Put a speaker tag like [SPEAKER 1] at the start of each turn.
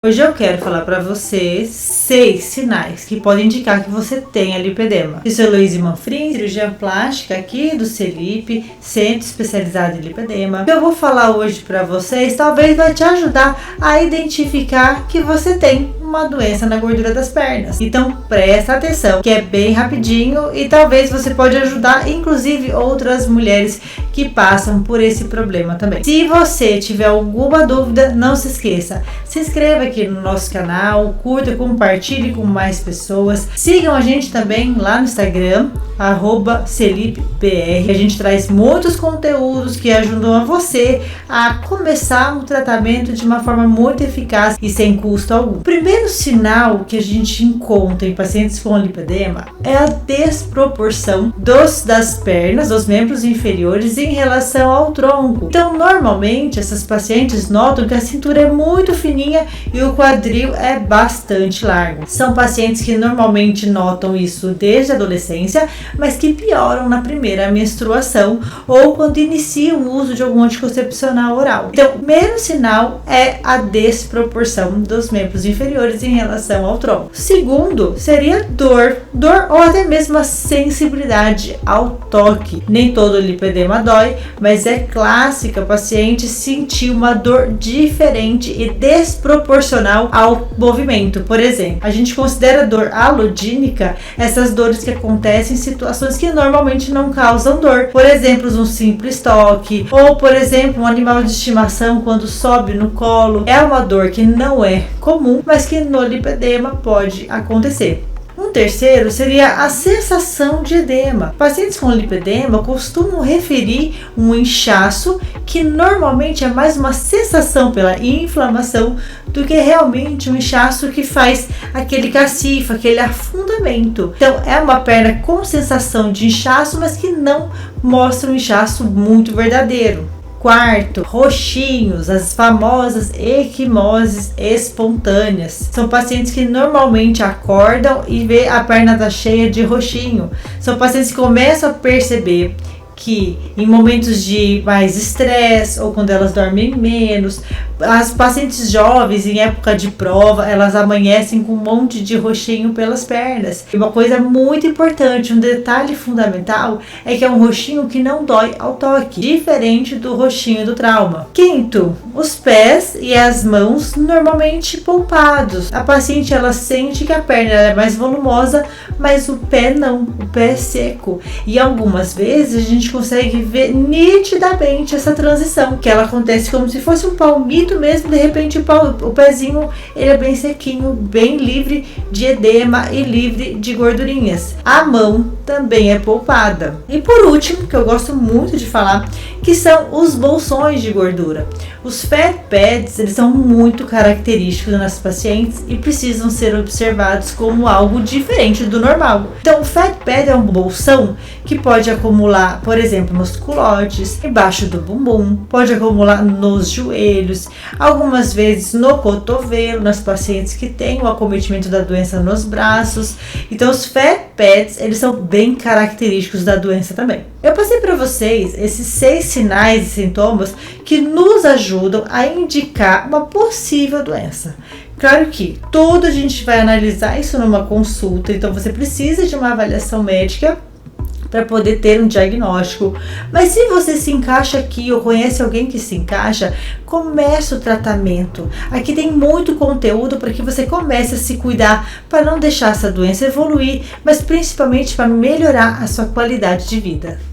[SPEAKER 1] Hoje eu quero falar para você 6 sinais que podem indicar que você tem lipedema. Eu sou Heloíse Manfrim, cirurgiã plástica aqui do CELIP, Centro Especializado em Lipedema. O que eu vou falar hoje para vocês talvez vai te ajudar a identificar que você tem uma doença na gordura das pernas. Então presta atenção, que é bem rapidinho e talvez você pode ajudar inclusive outras mulheres que passam por esse problema também. Se você tiver alguma dúvida, não se esqueça, se inscreva aqui no nosso canal, curta, compartilhe com mais pessoas. Sigam a gente também lá no Instagram, @CelipBR. A gente traz muitos conteúdos que ajudam a você a começar um tratamento de uma forma muito eficaz e sem custo algum. O primeiro sinal que a gente encontra em pacientes com lipedema é a desproporção das pernas, dos membros inferiores em relação ao tronco. Então, normalmente, essas pacientes notam que a cintura é muito fininha e o quadril é bastante largo. São pacientes que normalmente notam isso desde a adolescência, mas que pioram na primeira menstruação ou quando iniciam o uso de algum anticoncepcional oral. Então, o primeiro sinal é a desproporção dos membros inferiores em relação ao tronco. Segundo, seria dor ou até mesmo a sensibilidade ao toque. Nem todo lipedema dói, mas é clássica a paciente sentir uma dor diferente e desproporcional ao movimento. Por exemplo, a gente considera dor alodínica essas dores que acontecem em situações que normalmente não causam dor. Por exemplo, um simples toque ou, por exemplo, um animal de estimação quando sobe no colo. É uma dor que não é comum, mas que no lipedema pode acontecer. Um terceiro seria a sensação de edema. Pacientes com lipedema costumam referir um inchaço que normalmente é mais uma sensação pela inflamação do que realmente um inchaço que faz aquele cacifo, aquele afundamento. Então é uma perna com sensação de inchaço, mas que não mostra um inchaço muito verdadeiro. Quarto, roxinhos, as famosas equimoses espontâneas. São pacientes que normalmente acordam e vê a perna tá cheia de roxinho. São pacientes que começam a perceber que em momentos de mais estresse ou quando elas dormem menos, as pacientes jovens em época de prova, elas amanhecem com um monte de roxinho pelas pernas. E uma coisa muito importante, um detalhe fundamental, é que é um roxinho que não dói ao toque, diferente do roxinho do trauma. Quinto, os pés e as mãos normalmente poupados. A paciente ela sente que a perna é mais volumosa, mas o pé não, o pé é seco. E algumas vezes a gente consegue ver nitidamente essa transição, que ela acontece como se fosse um palmito mesmo, de repente o pezinho ele é bem sequinho, bem livre de edema e livre de gordurinhas. A mão também é poupada. E por último, que eu gosto muito de falar, que são os bolsões de gordura. Os fat pads, eles são muito característicos nas pacientes e precisam ser observados como algo diferente do normal. Então, o fat pad é um bolsão que pode acumular, por exemplo, nos culotes, embaixo do bumbum, pode acumular nos joelhos, algumas vezes no cotovelo, nas pacientes que têm o acometimento da doença nos braços. Então, os fat pads, eles são bem característicos da doença também. Eu passei para vocês esses 6 sinais e sintomas que nos ajudam a indicar uma possível doença. Claro que tudo a gente vai analisar isso numa consulta, então você precisa de uma avaliação médica para poder ter um diagnóstico. Mas se você se encaixa aqui ou conhece alguém que se encaixa, comece o tratamento. Aqui tem muito conteúdo para que você comece a se cuidar, para não deixar essa doença evoluir, mas principalmente para melhorar a sua qualidade de vida.